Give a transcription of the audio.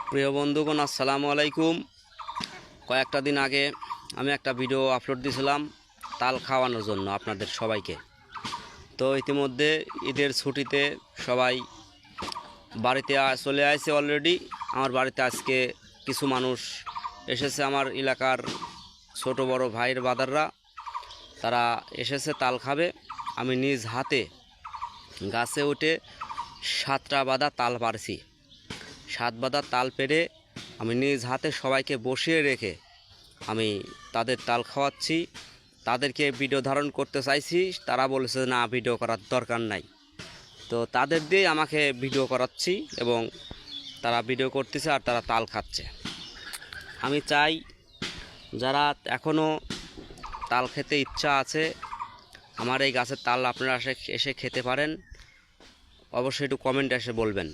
প্রিয় বন্ধুগণ, আসসালামু আলাইকুম। কয়েকটা দিন আগে আমি একটা ভিডিও আপলোড দিয়েছিলাম তাল খাওয়ানোর জন্য আপনাদের সবাইকে। তো ইতিমধ্যে ঈদের ছুটিতে সবাই বাড়িতে চলে আসছে অলরেডি। আমার বাড়িতে আজকে কিছু মানুষ এসেছে, আমার এলাকার ছোট বড় ভাইয়ের বাদাররা, তারা এসেছে তাল খাবে। আমি নিজ হাতে গাছে উঠে 7টা বাঁধা তাল পারছি। 7 বাঁধা তাল পেরে আমি নিজ হাতে সবাইকে বসিয়ে রেখে আমি তাদের তাল খাওয়াচ্ছি। তাদেরকে ভিডিও ধারণ করতে চাইছি, তারা বলেছে না, ভিডিও করার দরকার নাই। তো তাদের দিয়ে আমাকে ভিডিও করাচ্ছি এবং তারা ভিডিও করতেছে আর তারা তাল খাচ্ছে। আমি চাই যারা এখনও তাল খেতে ইচ্ছা আছে, আমার এই গাছের তাল আপনারা এসে খেতে পারেন। অবশ্যই একটু কমেন্টে এসে বলবেন।